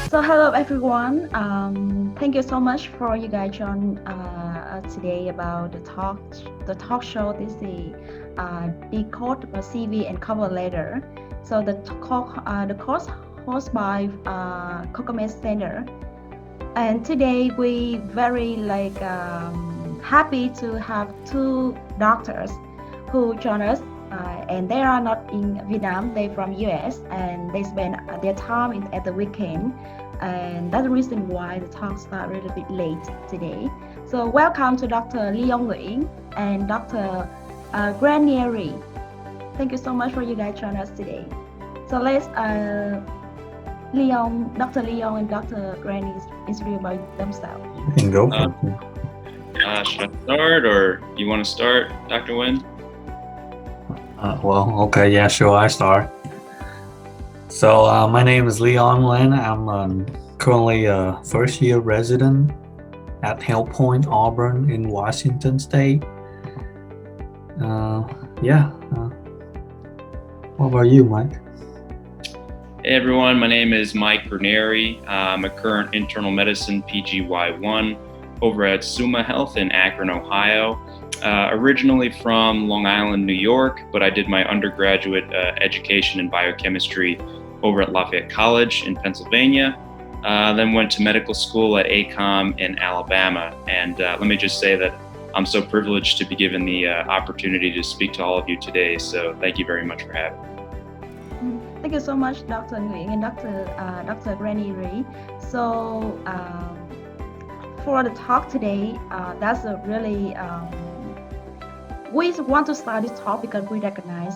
So hello everyone. Thank you so much for you guys join today about the talk show. This is Decode CV and cover letter. So the course hosted by CocoMed Center. And today we very happy to have two doctors who join us. And they are not in Vietnam, they're from US, and they spend their time at the weekend, and that's the reason why the talk started a little bit late today. So welcome to Dr. Nguyen and Dr. Granieri. Thank you so much for you guys joining us today. So let's Dr. Leon and Dr. Granieri introduce about themselves. You can go for it. Should I start, or you want to start, Dr. Nguyen? Okay, yeah, sure, I start. So my name is Leon Nguyen. I'm currently a first-year resident at Health Point Auburn in Washington State. What about you, Mike? Hey everyone, my name is Mike Granieri. I'm a current internal medicine PGY1 over at Summa Health in Akron, Ohio. Originally from Long Island, New York, but I did my undergraduate education in biochemistry over at Lafayette College in Pennsylvania. Then went to medical school at ACOM in Alabama. And let me just say that I'm so privileged to be given the opportunity to speak to all of you today. So thank you very much for having me. Thank you so much, Dr. Nguyen and Dr. Granieri. So for the talk today, that's a really we want to start this talk because we recognize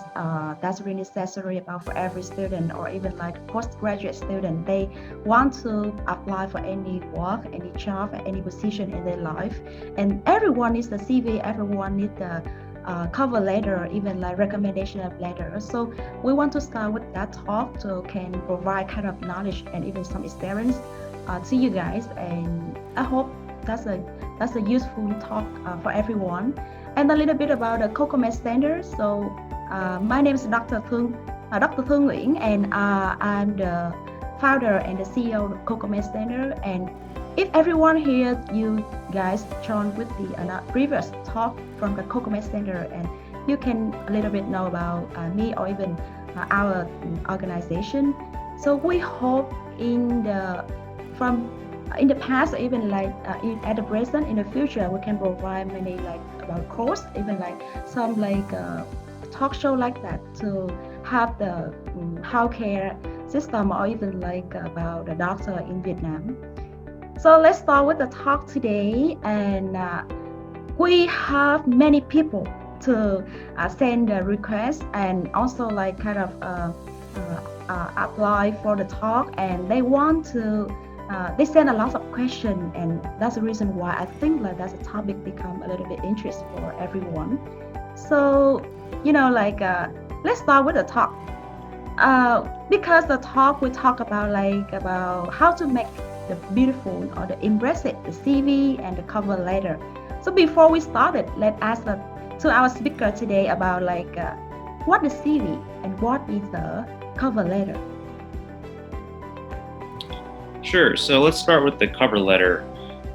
that's really necessary about for every student or even like postgraduate student. They want to apply for any work, any job, any position in their life, and everyone needs the CV. Everyone needs the cover letter, even like recommendation of letter. So we want to start with that talk to can provide kind of knowledge and even some experience to you guys. And I hope that's a useful talk for everyone. And a little bit about the CocoMed Center. So my name is Dr. Thương Nguyen, and I'm the founder and the CEO of CocoMed Center. And if everyone here, you guys joined with the previous talk from the CocoMed Center, and you can a little bit know about me or even our organization. So we hope in the past, even like at the present, in the future, we can provide many like about course, even like some like talk show like that to have the healthcare system or even like about the doctor in Vietnam. So let's start with the talk today, and we have many people to send a request and also like kind of apply for the talk, and they want to they send a lot of questions, and that's the reason why I think like that's a topic become a little bit interesting for everyone. So let's start with the talk because the talk we talk about about how to make the beautiful or the impressive the CV and the cover letter. So before we started, let's ask to our speaker today about what is CV and what is the cover letter. Sure. So let's start with the cover letter.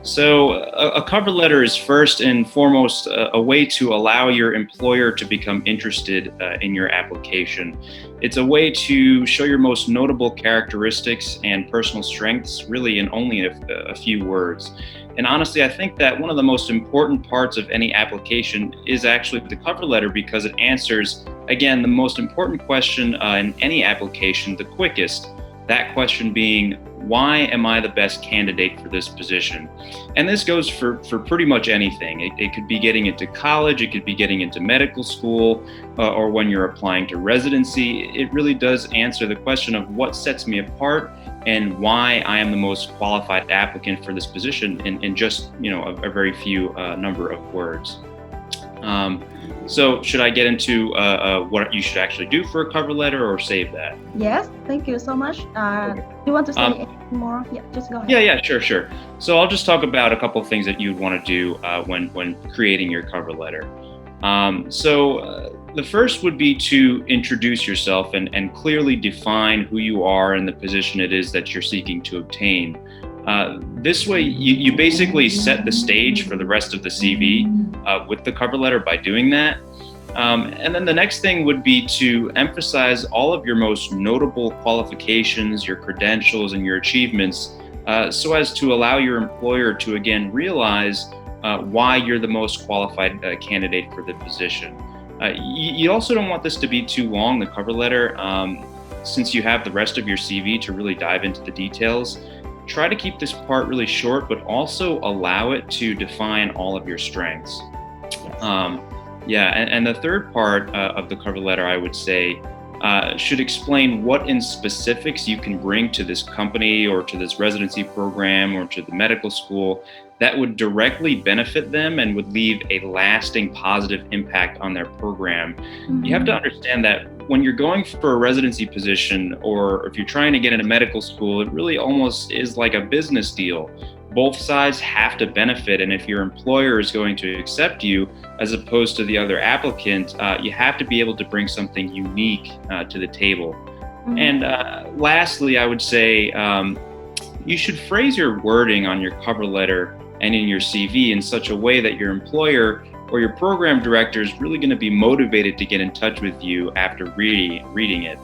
So a cover letter is first and foremost a way to allow your employer to become interested in your application. It's a way to show your most notable characteristics and personal strengths really in only a few words. And honestly, I think that one of the most important parts of any application is actually the cover letter, because it answers, again, the most important question in any application the quickest. That question being, why am I the best candidate for this position? And this goes for pretty much anything. It could be getting into college, it could be getting into medical school, or when you're applying to residency. It really does answer the question of what sets me apart and why I am the most qualified applicant for this position in just a very few number of words. So should I get into what you should actually do for a cover letter, or save that? Yes, thank you so much. You want to say anything more? Yeah, just go ahead. Yeah, sure. So I'll just talk about a couple of things that you'd want to do when creating your cover letter. The first would be to introduce yourself and clearly define who you are and the position it is that you're seeking to obtain. This way, you basically set the stage for the rest of the CV with the cover letter by doing that. And then the next thing would be to emphasize all of your most notable qualifications, your credentials, and your achievements, so as to allow your employer to again realize why you're the most qualified candidate for the position. You also don't want this to be too long, the cover letter, since you have the rest of your CV to really dive into the details. Try to keep this part really short, but also allow it to define all of your strengths. And the third part of the cover letter, I would say, should explain what in specifics you can bring to this company or to this residency program or to the medical school that would directly benefit them and would leave a lasting positive impact on their program. Mm-hmm. You have to understand that when you're going for a residency position, or if you're trying to get into medical school, it really almost is like a business deal. Both sides have to benefit, and if your employer is going to accept you as opposed to the other applicant, you have to be able to bring something unique to the table. Mm-hmm. And lastly, I would say you should phrase your wording on your cover letter and in your CV in such a way that your employer or your program director is really going to be motivated to get in touch with you after reading it.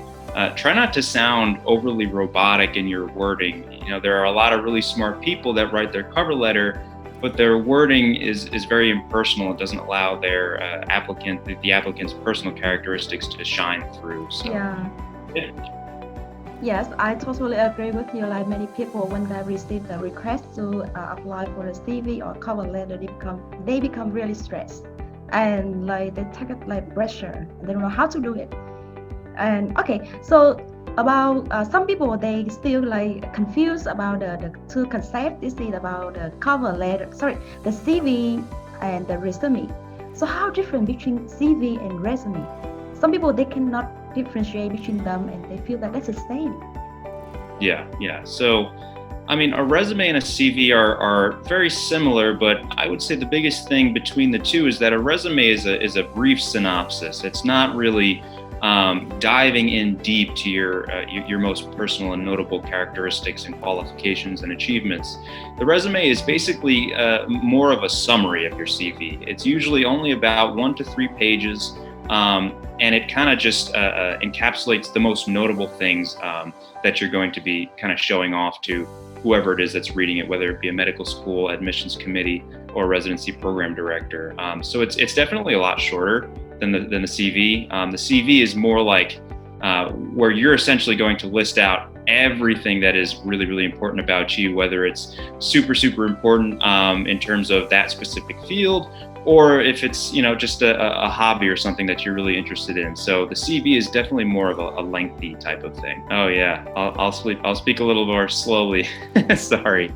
Try not to sound overly robotic in your wording. You know, there are a lot of really smart people that write their cover letter, but their wording is very impersonal. It doesn't allow their the applicant's personal characteristics to shine through. So, yeah. Yes, I totally agree with you. Like many people, when they receive the request to apply for a CV or cover letter, they become really stressed, and like they take it like pressure. They don't know how to do it. And okay, so about some people, they still like confused about the two concepts. This is about the cover letter, the CV and the resume. So how different between CV and resume? Some people, they cannot differentiate between them, and they feel that that's the same. Yeah. So, I mean, a resume and a CV are very similar, but I would say the biggest thing between the two is that a resume is a brief synopsis. It's not really diving in deep to your most personal and notable characteristics and qualifications and achievements. The resume is basically more of a summary of your CV. It's usually only about 1 to 3 pages. And it kind of just encapsulates the most notable things that you're going to be kind of showing off to whoever it is that's reading it, whether it be a medical school, admissions committee, or residency program director. So it's definitely a lot shorter than the CV. The CV is more like where you're essentially going to list out everything that is really, really important about you, whether it's super important in terms of that specific field, or if it's, you know, just a hobby or something that you're really interested in. So the CV is definitely more of a lengthy type of thing. Oh yeah, I'll speak a little more slowly. Sorry.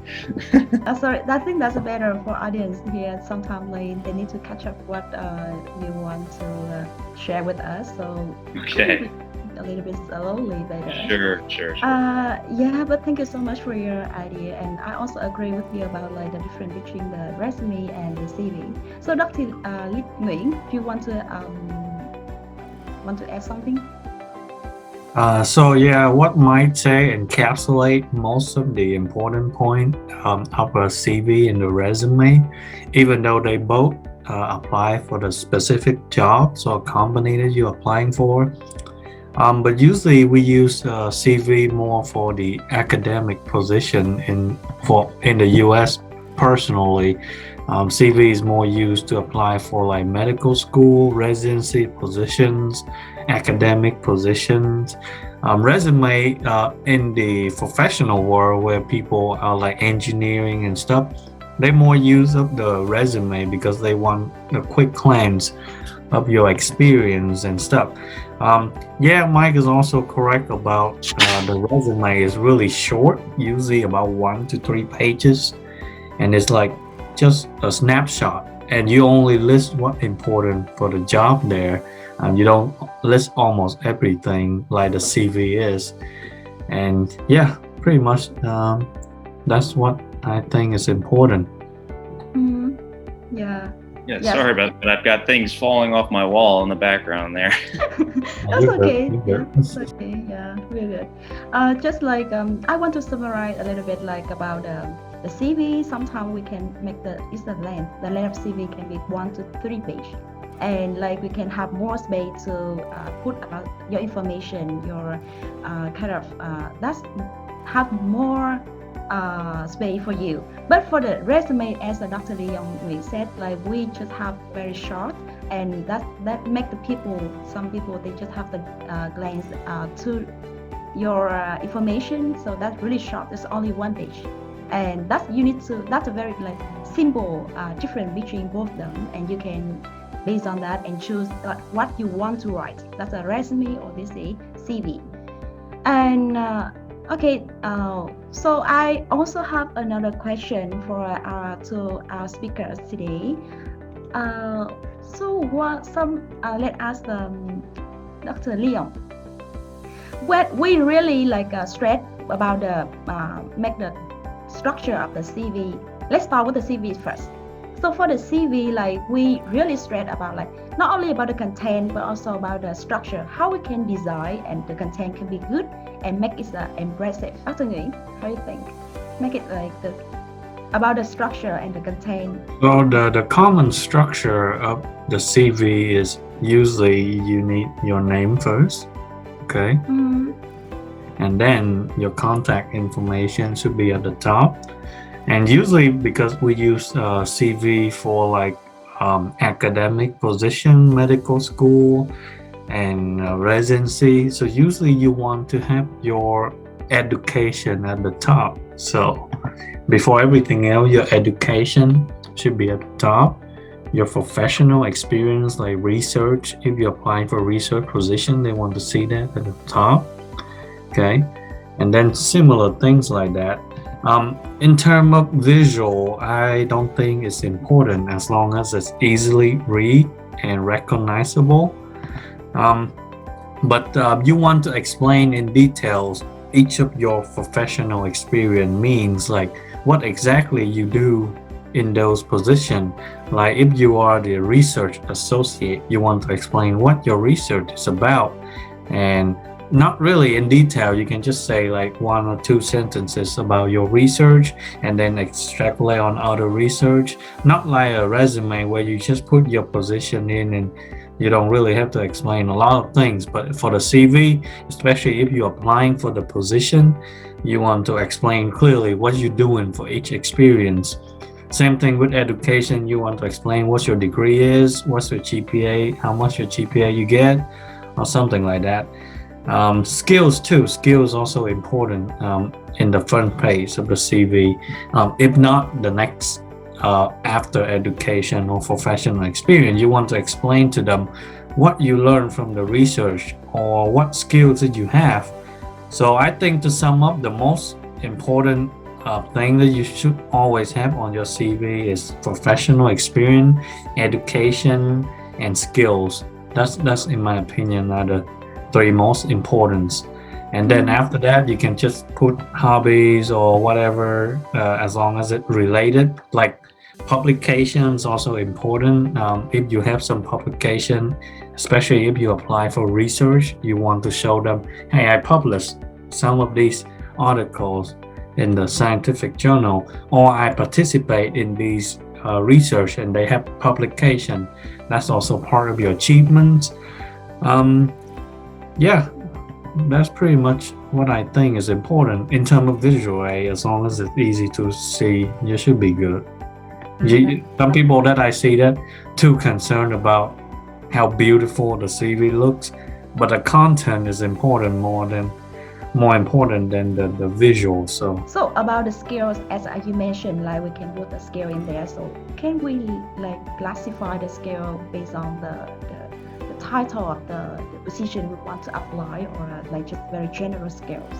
Sorry, I think that's better for audience here. Sometimes like they need to catch up what you want to share with us. So okay. A little bit slowly, better. Sure. Yeah, but thank you so much for your idea, and I also agree with you about like the difference between the resume and the CV. So, Dr. Nguyen, do you want to add something? What might say encapsulate most of the important point of a CV and the resume, even though they both apply for the specific jobs or company that you're applying for. But usually we use CV more for the academic position in the US. Personally, CV is more used to apply for like medical school, residency positions, academic positions. Resume in the professional world where people are like engineering and stuff, they more use of the resume because they want a quick glance of your experience and stuff. Mike is also correct about the resume is really short, usually about 1 to 3 pages, and it's like just a snapshot and you only list what's important for the job there, and you don't list almost everything like the CV is. And yeah, pretty much that's what I think is important. Mm-hmm. Yeah. Yeah, Yes. sorry about that. I've got things falling off my wall in the background there. That's You're good, okay. you're Yeah, good. that's okay. Yeah, really good. Just like I want to summarize a little bit like about the CV. Sometimes we can make it's the length. The length of CV can be 1 to 3 page, and like we can have more space to put about your information, your kind of that's have more space for you. But for the resume, as Dr. Lee Young said, like we just have very short, and that make the people, some people they just have the glance to your information. So that's really short. It's only 1 page, and that's a very like simple difference between both of them, and you can based on that and choose what you want to write. That's a resume or this a CV. And okay, so I also have another question for to our speakers today. So what some let us Dr. Leon. What we really like stress about the make the structure of the CV. Let's start with the CV first. So for the CV, like we really stress about like not only about the content but also about the structure, how we can design and the content can be good and make it impressive. Dr. Nguyen, how do you think? Make it like about the structure and the content. So the common structure of the CV is usually you need your name first, okay? Mm-hmm. And then your contact information should be at the top. And usually because we use CV for like academic position, medical school, and residency, so usually you want to have your education at the top. So before everything else, your education should be at the top. Your professional experience like research, if you're applying for research position, they want to see that at the top. Okay, and then similar things like that. In terms of visual, I don't think it's important as long as it's easily read and recognizable. But you want to explain in details each of your professional experience means, like what exactly you do in those positions. Like if you are the research associate, you want to explain what your research is about, and not really in detail. You can just say like 1 or 2 sentences about your research and then extrapolate on other research. Not like a resume where you just put your position in and you don't really have to explain a lot of things. But for the CV, especially if you're applying for the position, you want to explain clearly what you're doing for each experience. Same thing with education. You want to explain what your degree is, what's your GPA, how much your GPA you get, or something like that. Skills too. Skills also important in the front page of the CV. If not, the next after education or professional experience, you want to explain to them what you learned from the research or what skills that you have. So I think to sum up, the most important thing that you should always have on your CV is professional experience, education, and skills. That's in my opinion are the 3 most important. And then after that, you can just put hobbies or whatever, as long as it related. Like publications also important. If you have some publication, especially if you apply for research, you want to show them, hey, I published some of these articles in the scientific journal, or I participate in these research and they have publication. That's also part of your achievements. Yeah, that's pretty much what I think is important in terms of visual. As long as it's easy to see, you should be good. Some people that I see that too concerned about how beautiful the CV looks, but the content is important more important than the visual. So about the skills, as you mentioned, like we can put the skill in there. So can we like classify the skill based on the title of the position we want to apply, or like just very general skills?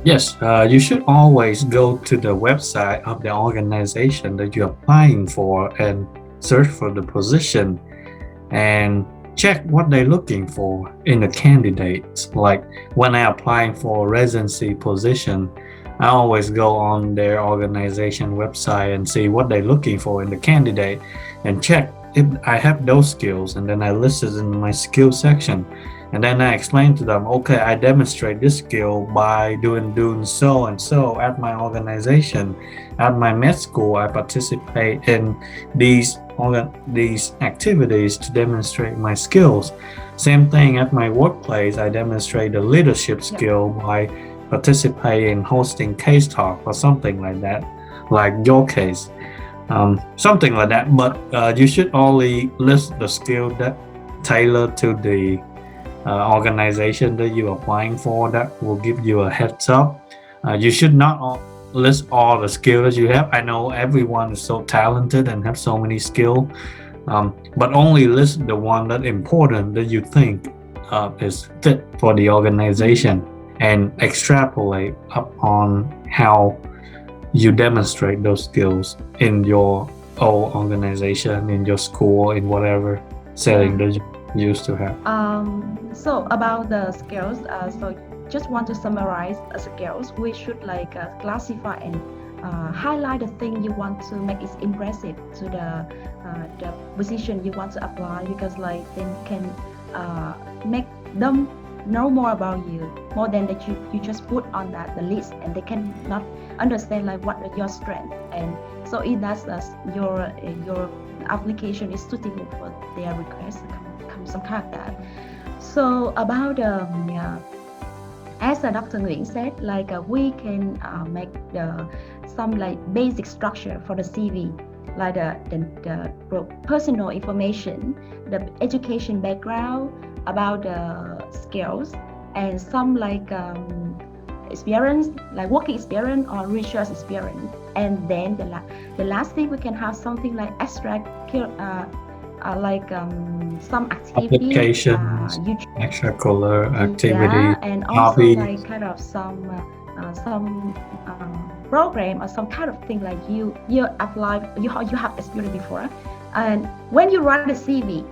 Yes, you should always go to the website of the organization that you're applying for and search for the position and check what they're looking for in the candidates. Like when I'm applying for a residency position, I always go on their organization website and see what they're looking for in the candidate and check if I have those skills, and then I list it in my skill section. And then I explain to them, okay, I demonstrate this skill by doing so and so at my organization. At my med school, I participate in these activities to demonstrate my skills. Same thing at my workplace, I demonstrate the leadership skill by participating in hosting case talk or something like that, like your case, something like that. But you should only list the skill that tailor to the organization that you're applying for, that will give you a heads up. You should not list all the skills you have. I know everyone is so talented and have so many skills, but only list the one that important that you think is fit for the organization, and extrapolate up on how you demonstrate those skills in your own organization, in your school, in whatever setting that you used to have. So about the skills, so just want to summarize the skills. We should like classify and highlight the thing you want to make it impressive to the position you want to apply, because like then can make them know more about you, more than that you just put on the list, and they can not understand like what are your strengths, and so if that's your application is suitable for their request, some kind of that. So about as Dr. Nguyen said, like we can make some like basic structure for the CV, like the personal information, the education background, about the skills, and some like experience, like working experience or research experience. And then the last thing, we can have something like abstract, like some activity, applications, extracurricular activity, and also hobby. like kind of some program or some kind of thing like you apply, you have experience before. And when you write a CV,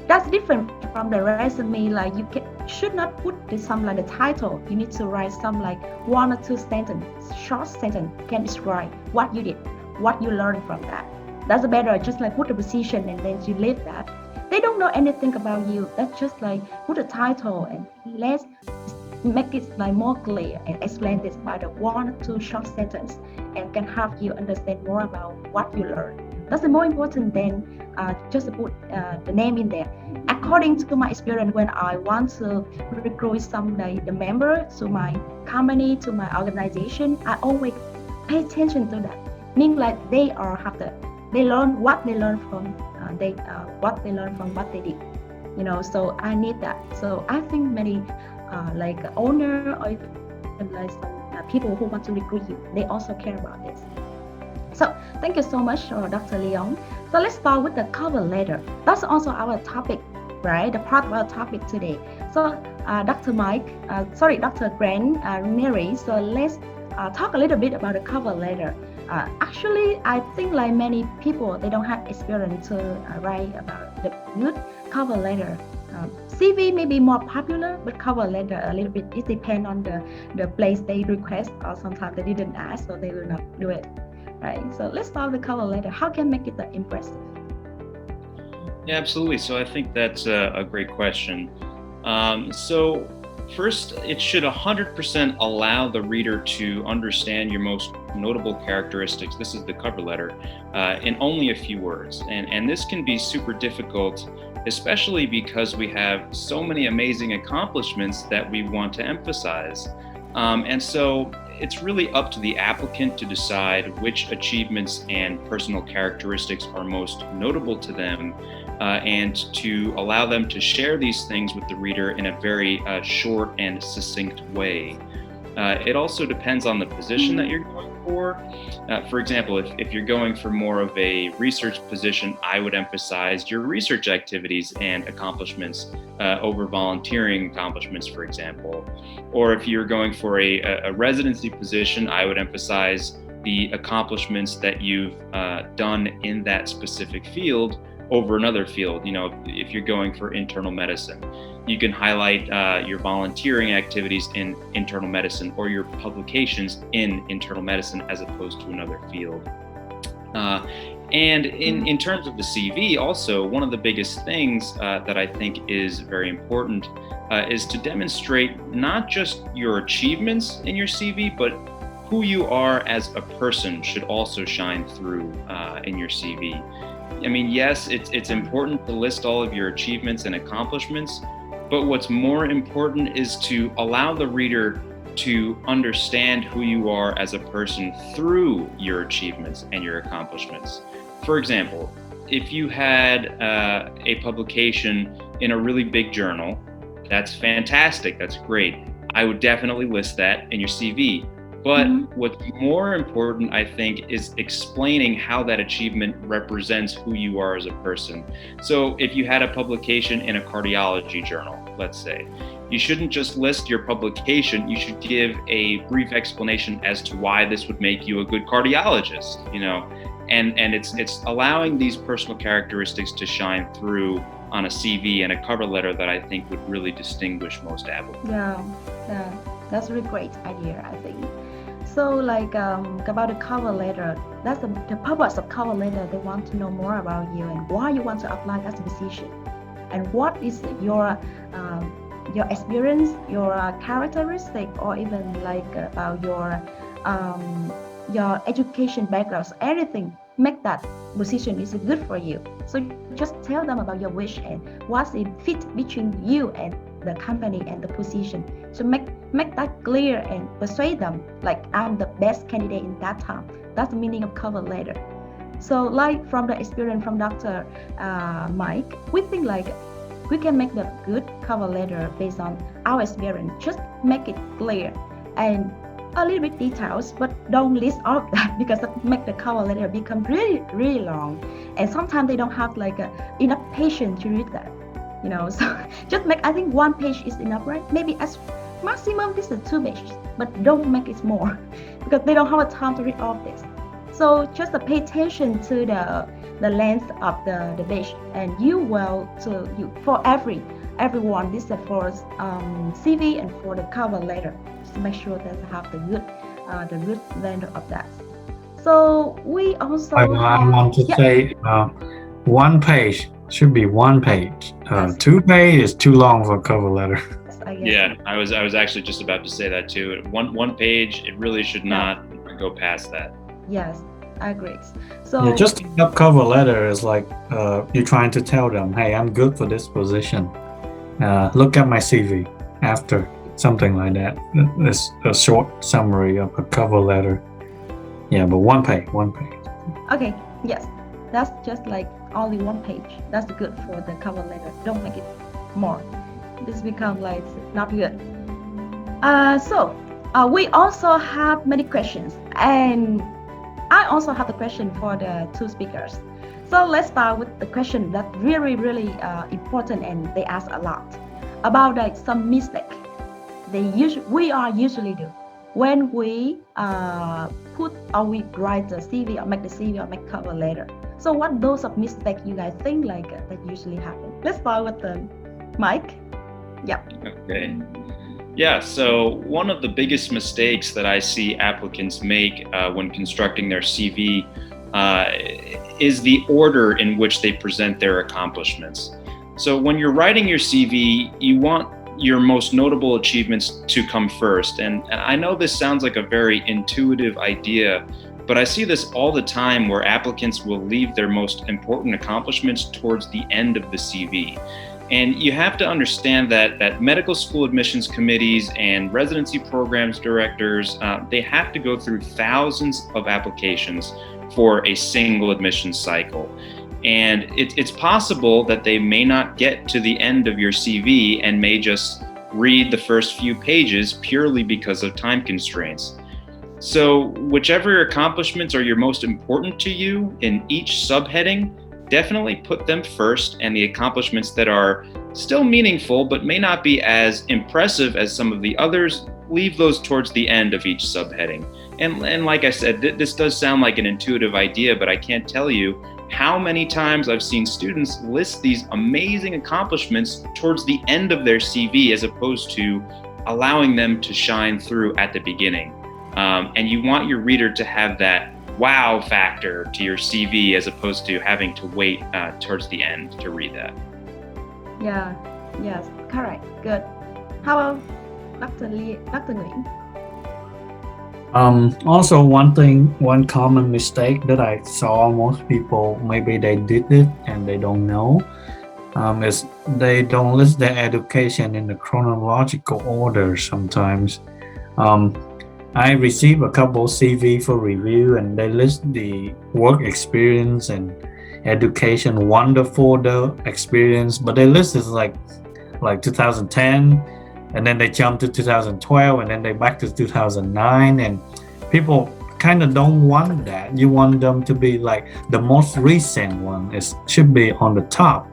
that's different from the resume. Like you should not put some like the title. You need to write some like 1 or 2 sentence, short sentence, can describe what you did, what you learned from that. That's better. Just like put the position and then you leave that. They don't know anything about you. That's just like put a title and let's make it like more clear and explain this by the 1 or 2 short sentence, and can help you understand more about what you learned. That's the more important than just put the name in there. According to my experience, when I want to recruit some like the member to my company, to my organization, I always pay attention to that. Meaning like they learn what they learn from what they learn from what they did. So I need that. So I think many like owner or even like some people who want to recruit you, they also care about this. So thank you so much, Dr. Leon. So let's start with the cover letter. That's also our topic, right? The part of our topic today. So Dr. Granieri. So let's talk a little bit about the cover letter. Actually, I think like many people, they don't have experience to write about the good cover letter. CV may be more popular, but cover letter a little bit, it depends on the place they request, or sometimes they didn't ask, so they will not do it. Right. So let's start with the cover letter. How can make it impressive? Yeah, absolutely. So I think that's a great question. So first, it should 100% allow the reader to understand your most notable characteristics. This is the cover letter in only a few words. And this can be super difficult, especially because we have so many amazing accomplishments that we want to emphasize. And so it's really up to the applicant to decide which achievements and personal characteristics are most notable to them, and to allow them to share these things with the reader in a very short and succinct way. It also depends on the position that you're going for. For example, if you're going for more of a research position, I would emphasize your research activities and accomplishments over volunteering accomplishments, for example. Or if you're going for a residency position, I would emphasize the accomplishments that you've done in that specific field over another field. You know, if you're going for internal medicine, you can highlight your volunteering activities in internal medicine or your publications in internal medicine as opposed to another field. And in terms of the CV, also, one of the biggest things that I think is very important is to demonstrate not just your achievements in your CV, but who you are as a person should also shine through in your CV. I mean, yes, it's important to list all of your achievements and accomplishments, but what's more important is to allow the reader to understand who you are as a person through your achievements and your accomplishments. For example, if you had a publication in a really big journal, that's fantastic, that's great. I would definitely list that in your CV. But what's more important, I think, is explaining how that achievement represents who you are as a person. So if you had a publication in a cardiology journal, let's say, you shouldn't just list your publication, you should give a brief explanation as to why this would make you a good cardiologist, you know? And it's allowing these personal characteristics to shine through on a CV and a cover letter that I think would really distinguish most applicants. Yeah, that's a really great idea, I think. So like about the cover letter, that's the purpose of cover letter. They want to know more about you and why you want to apply that position, and what is your experience, your characteristic, or even like about your education background. So anything make that position is good for you. So just tell them about your wish and what's the fit between you and the company and the position. So make that clear and persuade them like I'm the best candidate in that time. That's the meaning of cover letter. So like from the experience from Dr. Mike, we think like we can make the good cover letter based on our experience. Just make it clear and a little bit details, but don't list all of that because that make the cover letter become really long. And sometimes they don't have like enough patience to read that. You know, so just make, I think 1 page is enough, right? Maybe as maximum this is 2 pages, but don't make it more because they don't have a time to read all of this. So just pay attention to the length of the page, and you will for everyone. This is for CV and for the cover letter. Just make sure that you have the good length of that. So we also I want to say 1 page should be 1 page. 2 pages is too long for a cover letter. Yeah, I was actually just about to say that too. One page, it really should not go past that. Yes, I agree. So just a cover letter is like you're trying to tell them, hey, I'm good for this position. Look at my CV after, something like that. It's a short summary of a cover letter. Yeah, but 1 page. Okay, yes, that's just like only 1 page. That's good for the cover letter. Don't make it more. This become like not good. So we also have many questions, and I also have the question for the 2 speakers. So let's start with the question that really important, and they ask a lot about like some mistake we usually do when we put or we write the CV or make the CV or make cover letter. So what those of mistakes you guys think like that usually happen? Let's start with Mike. Yeah. Okay. Yeah, so one of the biggest mistakes that I see applicants make when constructing their CV is the order in which they present their accomplishments. So when you're writing your CV, you want your most notable achievements to come first. And I know this sounds like a very intuitive idea, but I see this all the time where applicants will leave their most important accomplishments towards the end of the CV. And you have to understand that medical school admissions committees and residency programs directors, they have to go through thousands of applications for a single admissions cycle. And it's possible that they may not get to the end of your CV and may just read the first few pages purely because of time constraints. So whichever accomplishments are your most important to you in each subheading, definitely put them first, and the accomplishments that are still meaningful but may not be as impressive as some of the others, leave those towards the end of each subheading. And like I said, this does sound like an intuitive idea, but I can't tell you how many times I've seen students list these amazing accomplishments towards the end of their CV as opposed to allowing them to shine through at the beginning. And you want your reader to have that wow factor to your CV as opposed to having to wait towards the end to read that. Yeah, yes, correct, good. How about Dr. Nguyen? Also, one common mistake that I saw most people, maybe they did it and they don't know, is they don't list their education in the chronological order sometimes. I received a couple CV for review and they list the work experience and education wonderful the experience, but they list is like 2010, and then they jump to 2012, and then they back to 2009, and people kind of don't want that. You want them to be like the most recent one. It should be on the top,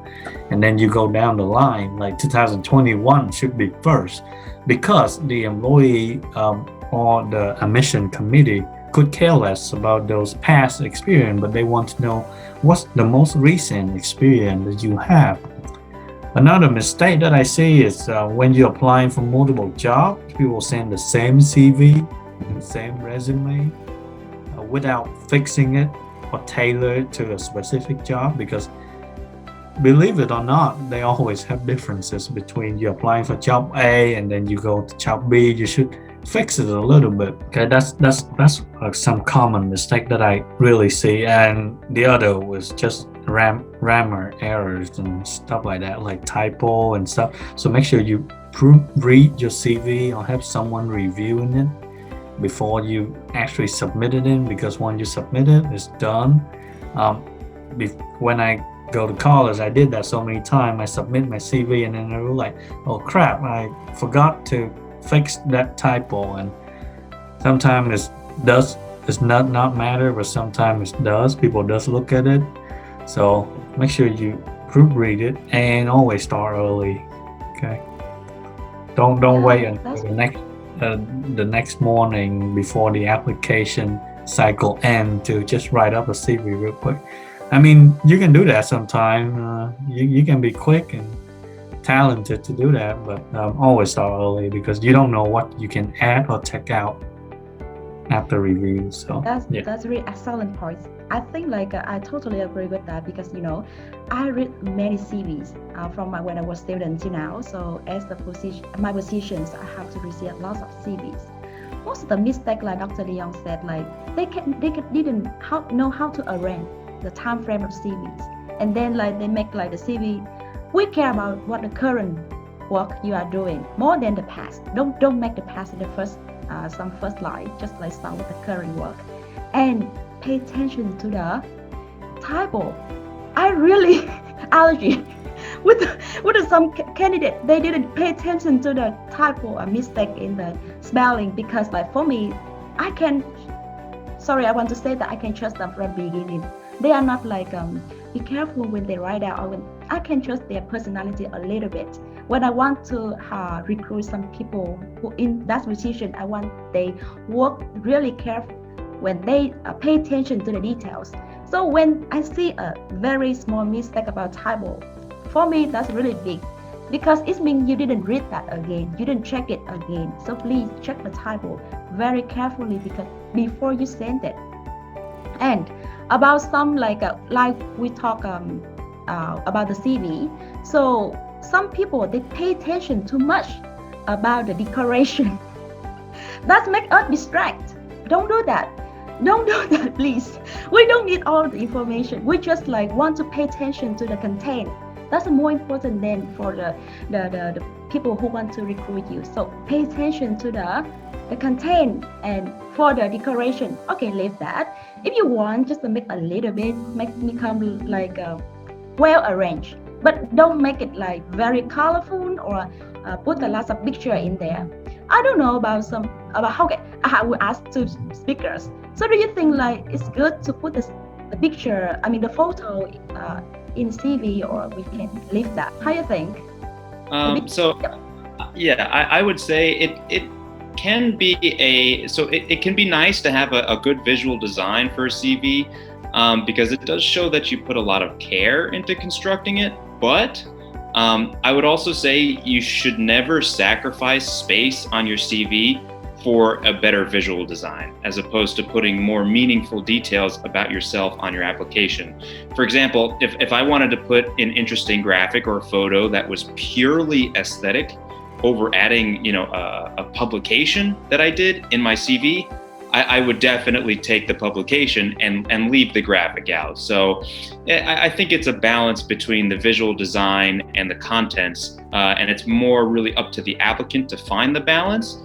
and then you go down the line, like 2021 should be first, because the employee or the admission committee could care less about those past experience, but they want to know what's the most recent experience that you have. Another mistake that I see is when you're applying for multiple jobs, people send the same CV, the same resume, without fixing it or tailor it to a specific job, because believe it or not, they always have differences between you applying for job A and then you go to job B. You should fix it a little bit. Okay, that's some common mistake that I really see. And the other was just grammar errors and stuff like that, like typo and stuff. So make sure you read your CV or have someone reviewing it before you actually submit it in, because when you submit it, it's done. When I go to college, I did that so many times. I submit my CV and then I was like, oh crap, I forgot to fix that typo. And sometimes it's not matter, but sometimes it does. People does look at it. So make sure you proofread it and always start early. Okay. Don't wait until the next morning before the application cycle ends to just write up a CV real quick. I mean, you can do that sometime. You can be quick and talented to do that, but always start early, because you don't know what you can add or take out after review. So that's really excellent point. I think I totally agree with that, because I read many CVs from when I was student to now. So as my positions, I have to receive lots of CVs. Most of the mistake, like Dr. Leon said, they didn't know how to arrange the time frame of CVs, and then they make the CV. We care about what the current work you are doing more than the past. Don't make the past in the first line. Just start with the current work, and pay attention to the typo. I really allergy with some candidate. They didn't pay attention to the typo or mistake in the spelling, because for me, I want to say that I can trust them from the beginning. They are not be careful when they write out, or when I can trust their personality a little bit. When I want to recruit some people who in that position, I want they work really careful when they pay attention to the details. So when I see a very small mistake about typo, for me that's really big, because it means you didn't read that again, you didn't check it again. So please check the typo very carefully before you send it. And about some we talk about the CV. So some people, they pay attention too much about the decoration. That make us distract. Don't do that. Don't do that, please. We don't need all the information. We just want to pay attention to the content. That's more important than for the people who want to recruit you. So pay attention to the content, and for the decoration, okay, leave that. If you want, just to make a little bit, make become well arranged, but don't make it very colorful or put a lot of picture in there. I don't know about how I will ask to speakers. So do you think it's good to put the picture, the photo in CV, or we can leave that? How you think? I would say it can be it can be nice to have a good visual design for a CV, because it does show that you put a lot of care into constructing it. But I would also say you should never sacrifice space on your CV for a better visual design, as opposed to putting more meaningful details about yourself on your application. For example, if I wanted to put an interesting graphic or a photo that was purely aesthetic over adding, a publication that I did in my CV, I would definitely take the publication and leave the graphic out. So I think it's a balance between the visual design and the contents, and it's more really up to the applicant to find the balance.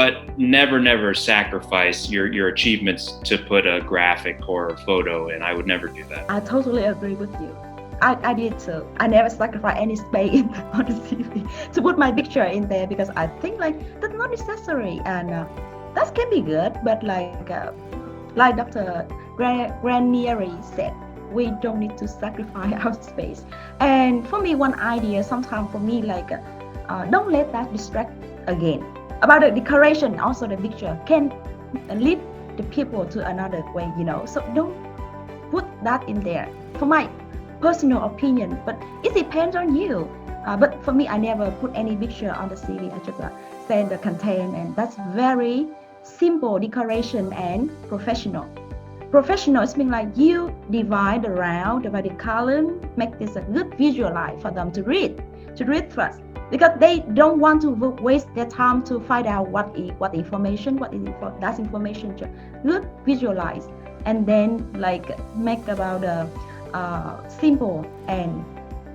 But never sacrifice your achievements to put a graphic or a photo in. I would never do that. I totally agree with you. I did too. I never sacrifice any space on the CV to put my picture in there, because I think that's not necessary, and that can be good. But like Dr. Granieri said, we don't need to sacrifice our space. And for me, one idea sometimes for me don't let that distract again. About the decoration, also the picture can lead the people to another way, So don't put that in there. For my personal opinion, but it depends on you. But for me, I never put any picture on the CV. I just send the content, and that's very simple decoration and professional. Professional is mean you divide the column, make this a good visualize for them to read first. Because they don't want to waste their time to find out what information, that information. Good visualize, and then make about simple and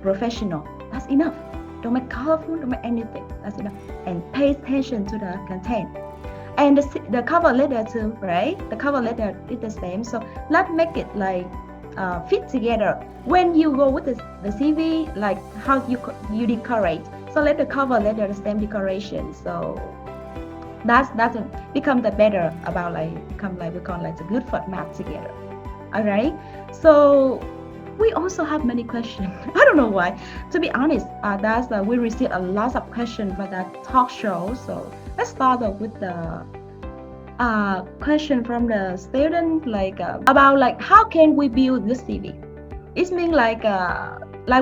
professional. That's enough. Don't make colorful, don't make anything. That's enough. And pay attention to the content. And the cover letter too, right? The cover letter is the same. So let's make it fit together. When you go with the CV, how you decorate. So let the cover letter the same decoration. So that's become the better about we call the good format together. All right. So we also have many questions. I don't know why. To be honest, we received a lot of questions for that talk show. So let's start with the question from the student about how can we build this CV. It means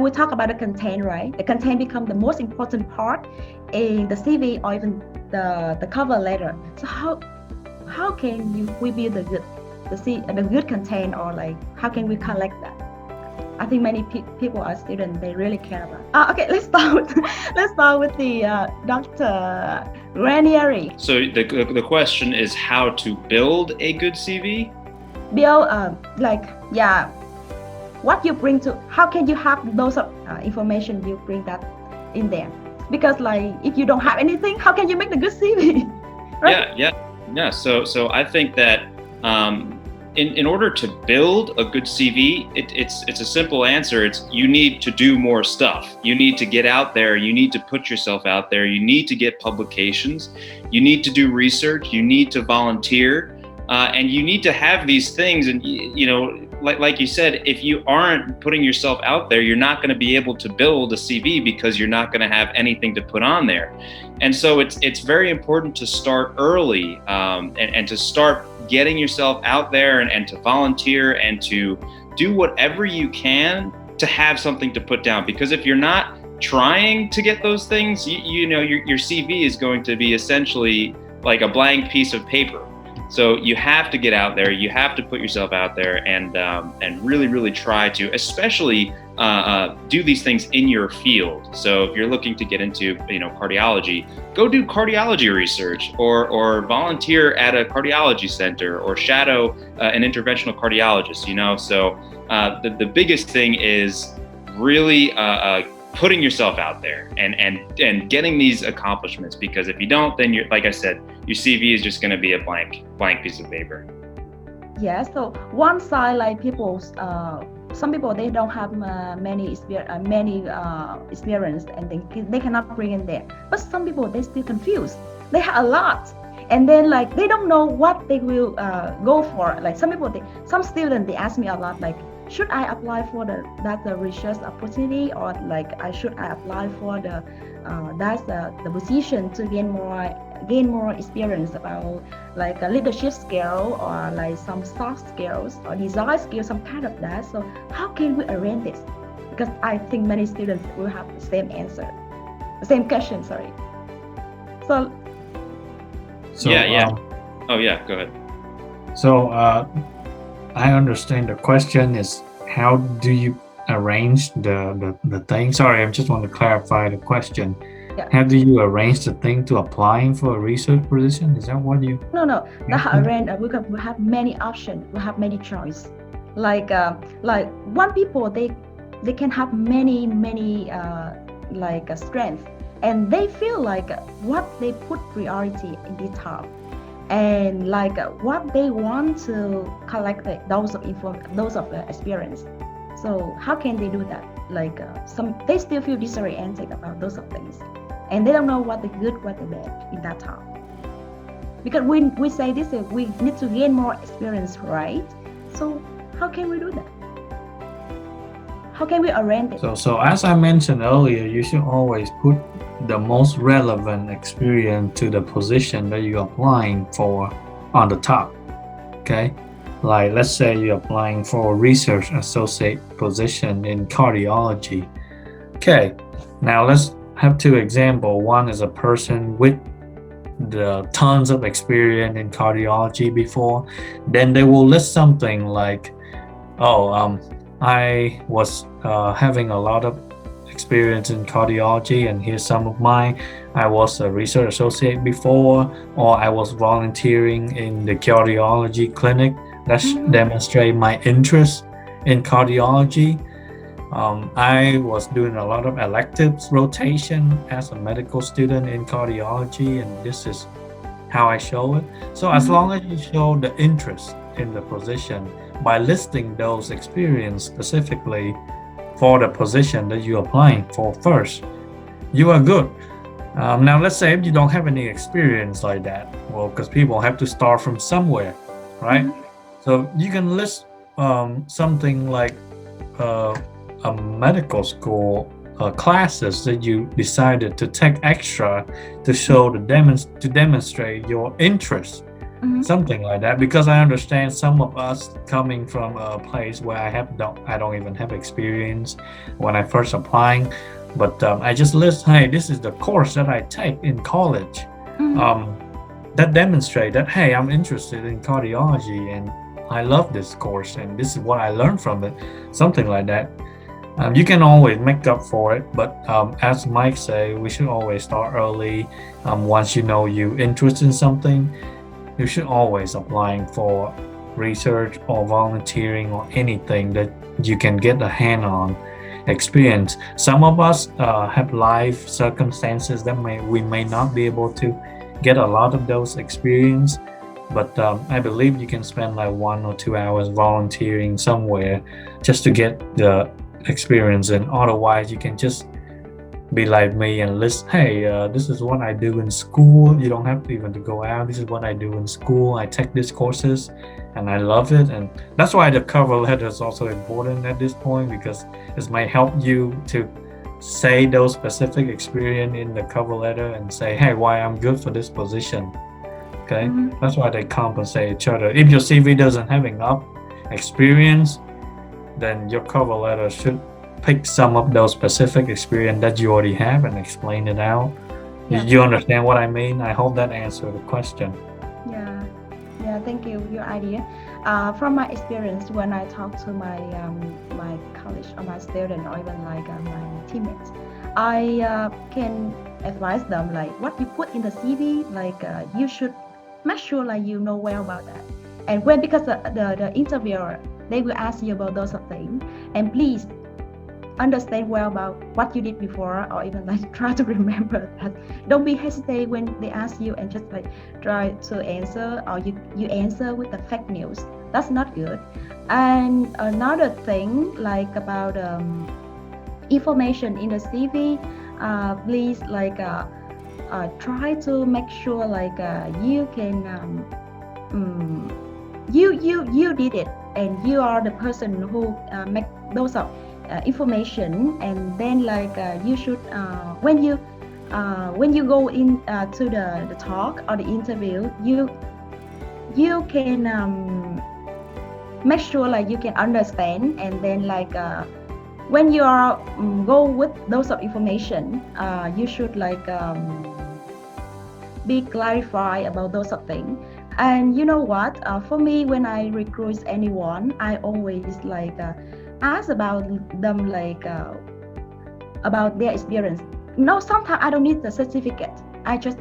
we talk about the content, right? The content becomes the most important part in the CV or even the cover letter. So how can we build the good content, or how can we collect that? I think many people are students, they really care about. Okay, let's start. Let's start with the Dr. Granieri. So the question is how to build a good CV? Build what you bring to. How can you have those information you bring that in there? Because if you don't have anything, how can you make the good CV? Right? Yeah. So I think that in order to build a good CV, it's a simple answer. It's you need to do more stuff. You need to get out there. You need to put yourself out there. You need to get publications. You need to do research. You need to volunteer, and you need to have these things. And like you said, if you aren't putting yourself out there, you're not going to be able to build a CV because you're not going to have anything to put on there. And so it's very important to start early, and to start getting yourself out there and to volunteer and to do whatever you can to have something to put down. Because if you're not trying to get those things, your CV is going to be essentially like a blank piece of paper. So you have to get out there, you have to put yourself out there and really try to, especially do these things in your field. So if you're looking to get into cardiology, go do cardiology research or volunteer at a cardiology center or shadow an interventional cardiologist. So the biggest thing is really putting yourself out there and getting these accomplishments, because if you don't, then like I said, your CV is just going to be a blank piece of paper. Yeah. So one side, some people they don't have many experience and they cannot bring in there. But some people they still confused. They have a lot, and then they don't know what they will go for. Some students they ask me a lot should I apply for the research opportunity, or like should I apply for the position to gain more experience about like a leadership skill or like some soft skills or design skills, some kind of that. So how can we arrange this? Because I think many students will have the same answer, the same question. Sorry. So yeah. Oh yeah, go ahead. So I understand the question is how do you arrange the thing? Sorry, I just want to clarify the question. Yeah. How do you arrange the thing to applying for a research position? Is that what you? No. The arrange we have many options. We have many choice. Like one people they can have many strength, and they feel like what they put priority in the top, and like what they want to collect those of the experience. So how can they do that? Like some they still feel disoriented about those of things, and they don't know what the good, what the bad in that time. Because we say this, we need to gain more experience, right? So how can we do that? How can we arrange it? So as I mentioned earlier, you should always put the most relevant experience to the position that you're applying for on the top. Okay, like let's say you're applying for a research associate position in cardiology. Okay, now let's have two examples. One is a person with the tons of experience in cardiology before, then they will list something like, I was having a lot of experience in cardiology, and here's some of mine. I was a research associate before, or I was volunteering in the cardiology clinic. Let's demonstrate my interest in cardiology. I was doing a lot of electives rotation as a medical student in cardiology, and this is how I show it. So as long as you show the interest in the position by listing those experience specifically for the position that you're applying for first, you are good. Now let's say if you don't have any experience like that, well, because people have to start from somewhere, right? So you can list something like a medical school classes that you decided to take extra to show to demonstrate your interest, something like that. Because I understand some of us coming from a place where I don't even have experience when I first applying, but I just list, hey, this is the course that I take in college, that demonstrate that, hey, I'm interested in cardiology and I love this course and this is what I learned from it, something like that. You can always make up for it, but as Mike say, we should always start early. Once you know you're interested in something, you should always applying for research or volunteering or anything that you can get a hand on experience. Some of us have life circumstances that we may not be able to get a lot of those experience, but I believe you can spend like 1 or 2 hours volunteering somewhere just to get the experience, and otherwise you can just be like me and list, hey, this is what I do in school. You don't have to even to go out. This is what I do in school. I take these courses and I love it. And that's why the cover letter is also important at this point, because it might help you to say those specific experience in the cover letter and say, hey, why I'm good for this position. Okay, that's why they compensate each other. If your CV doesn't have enough experience, then your cover letter should pick some of those specific experience that you already have and explain it out. Yeah. You understand what I mean? I hope that answered the question. Yeah, thank you. Your idea. From my experience, when I talk to my my college or my student or even like my teammates, I can advise them like what you put in the CV, like you should make sure like you know well about that. And when, because the interviewer, they will ask you about those things, and please understand well about what you did before, or even like try to remember that. Don't be hesitate when they ask you and just like try to answer, or you answer with the fake news. That's not good. And another thing like about information in the CV, please like try to make sure like you can you did it and you are the person who make those information, and then you should when you go in to the talk or the interview, you can make sure you can understand, and then when you are go with those information, you should be clarified about those things. And you know what, for me, when I recruit anyone, I always ask about them, about their experience. No, sometimes I don't need the certificate, I just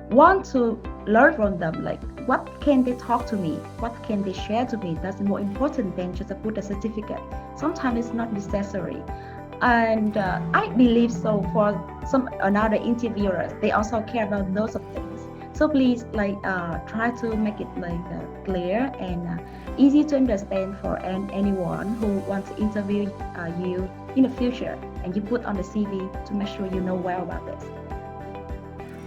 want to learn from them, what can they talk to me, what can they share to me. That's more important than just put a certificate. Sometimes it's not necessary. And I believe so for some another interviewers, they also care about those things. So please try to make it clear and easy to understand for anyone who wants to interview you in the future, and you put on the CV to make sure you know well about this.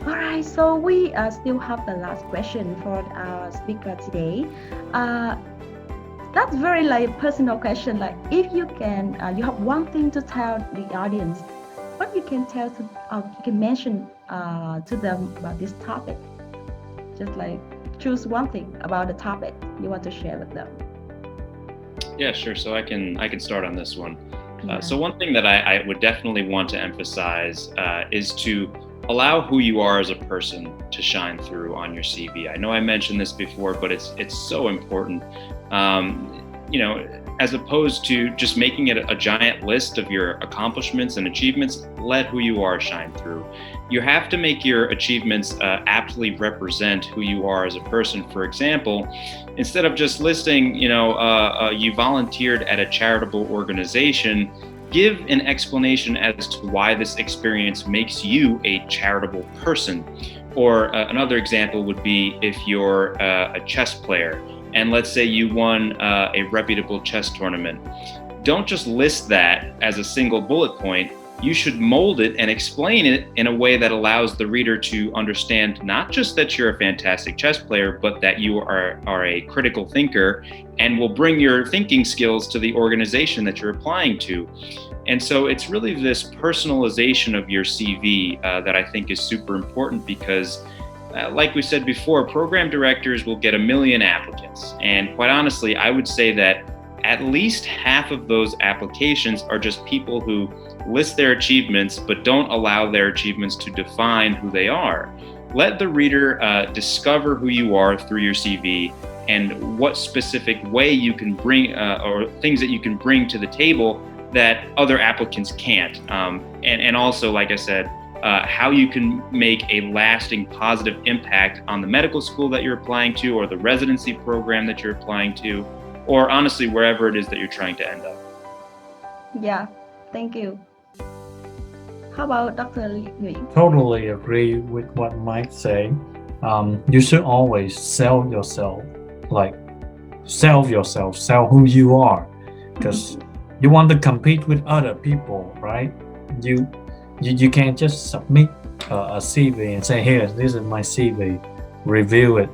All right, so we still have the last question for our speaker today. That's very personal question. If you can, you have one thing to tell the audience, what you can tell to, you can mention to them about this topic. Just choose one thing about the topic you want to share with them. Yeah, sure. So I can start on this one. So one thing that I would definitely want to emphasize is to allow who you are as a person to shine through on your CV. I know I mentioned this before, but it's so important. As opposed to just making it a giant list of your accomplishments and achievements, let who you are shine through. You have to make your achievements aptly represent who you are as a person. For example, instead of just listing, you volunteered at a charitable organization, give an explanation as to why this experience makes you a charitable person. Or another example would be if you're a chess player, and let's say you won a reputable chess tournament. Don't just list that as a single bullet point. You should mold it and explain it in a way that allows the reader to understand not just that you're a fantastic chess player, but that you are a critical thinker and will bring your thinking skills to the organization that you're applying to. And so it's really this personalization of your CV that I think is super important, because like we said before, program directors will get 1 million applicants. And quite honestly, I would say that at least half of those applications are just people who list their achievements but don't allow their achievements to define who they are. Let the reader discover who you are through your CV and what specific way you can bring or things that you can bring to the table that other applicants can't. And also, like I said, how you can make a lasting positive impact on the medical school that you're applying to, or the residency program that you're applying to, or honestly, wherever it is that you're trying to end up. Yeah, thank you. How about Dr. Nguyen? Totally agree with what Mike said. You should always sell yourself, sell who you are, because you want to compete with other people, right? You can't just submit a CV and say, here, this is my CV, review it.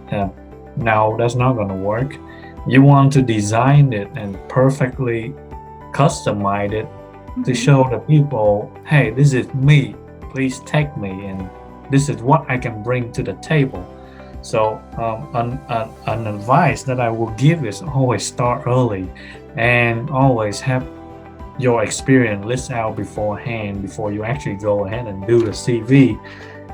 No, that's not going to work. You want to design it and perfectly customize it to show the people, hey, this is me, please take me, and this is what I can bring to the table. So an advice that I will give is always start early and always have your experience list out beforehand before you actually go ahead and do the CV.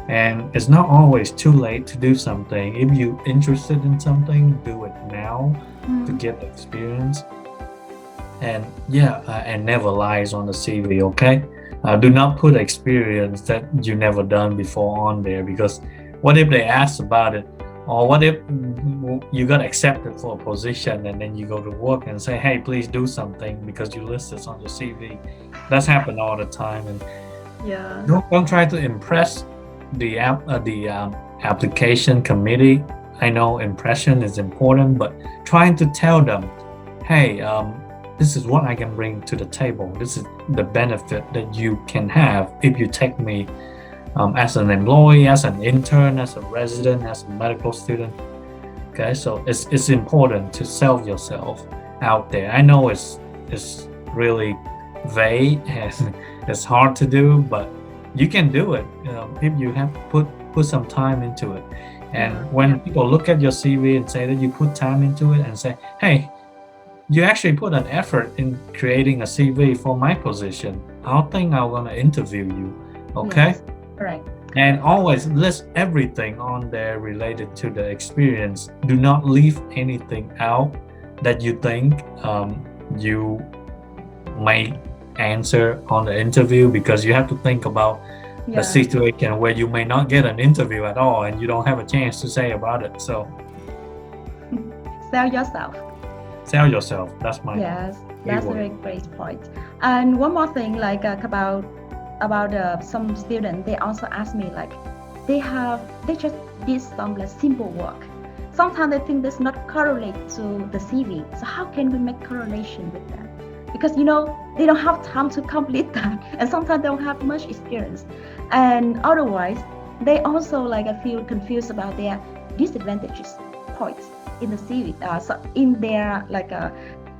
And it's not always too late to do something. If you're interested in something, do it now to get the experience. And and never lies on the CV, okay? Do not put experience that you never done before on there, because what if they ask about it? Or what if you got accepted for a position and then you go to work and say, hey, please do something because you list this on your CV. That's happened all the time. And don't try to impress the application committee. I know impression is important, but trying to tell them, hey, this is what I can bring to the table. This is the benefit that you can have if you take me as an employee, as an intern, as a resident, as a medical student. Okay, so it's important to sell yourself out there. I know it's really vague and it's hard to do, but you can do it if you have put some time into it. And when people look at your CV and say that you put time into it and say, hey, you actually put an effort in creating a CV for my position, I think I'm gonna interview you. Okay. Yes. Correct. And always list everything on there related to the experience. Do not leave anything out that you think you may answer on the interview, because you have to think about the situation where you may not get an interview at all and you don't have a chance to say about it. So sell yourself. Sell yourself. That's my That's a very great point. And one more thing, like about some students, they also ask me, like they just did some like simple work. Sometimes they think this not correlate to the CV. So how can we make correlation with that? Because they don't have time to complete that, and sometimes they don't have much experience. And otherwise, they also like I feel confused about their disadvantages points in the CV, so in their like a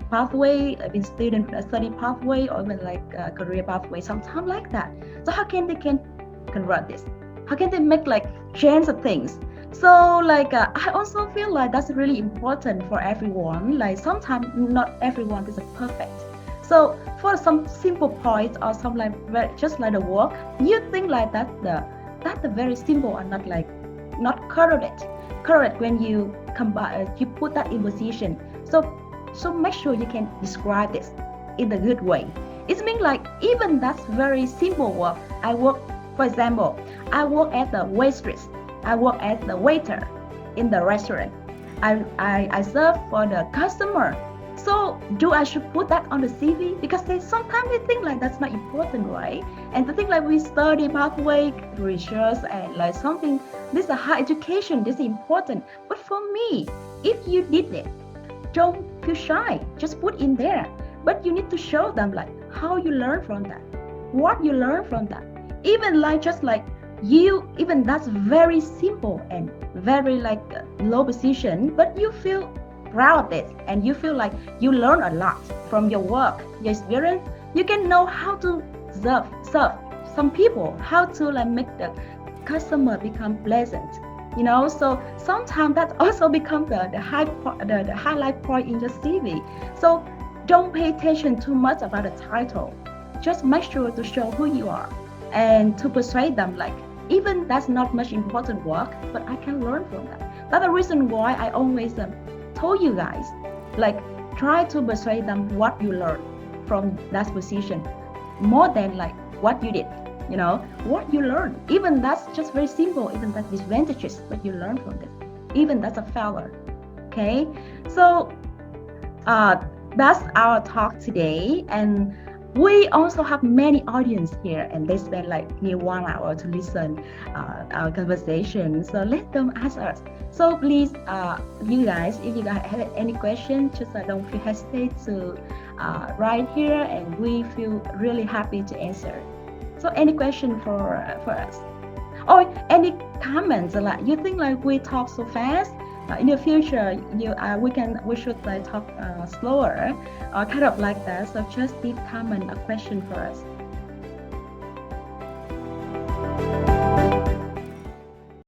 pathway, in student study pathway, or even like a career pathway, sometimes like that. So how can they convert this? How can they make like change of things? So like I also feel like that's really important for everyone. Like sometimes not everyone is perfect. So for some simple points or some like just like the work, you think like that's the very simple and not correct when you combine, you put that in position. So make sure you can describe this in the good way. It means like even that's very simple work. I work, for example, I work as the waitress. I work as the waiter in the restaurant. I serve for the customer. So I should put that on the CV? Because sometimes they think like that's not important, right? And they think like we study pathway, research, and like something, this is a high education, this is important. But for me, if you did it, don't feel shy, just put in there. But you need to show them like how you learn from that, what you learn from that. Even like just like even that's very simple and very like low position, but you feel proud of it and you feel like you learn a lot from your work, your experience. You can know how to serve some people, how to like make the customer become pleasant. So sometimes that also becomes the highlight point in your CV. So don't pay attention too much about the title. Just make sure to show who you are and to persuade them like even that's not much important work, but I can learn from that. That's the reason why I always told you guys, like try to persuade them what you learned from that position more than like what you did. What you learn, even that's just very simple, even that's disadvantages, but you learn from it, even that's a failure. Okay, so that's our talk today, and we also have many audience here, and they spend like near 1 hour to listen our conversation. So let them ask us. So please, you guys, if you guys have any questions, just don't feel hesitate to write here, and we feel really happy to answer. So any question for us, or any comments like you think like we talk so fast? In the future, we should like talk slower, or kind of like that. So just leave comment a question for us.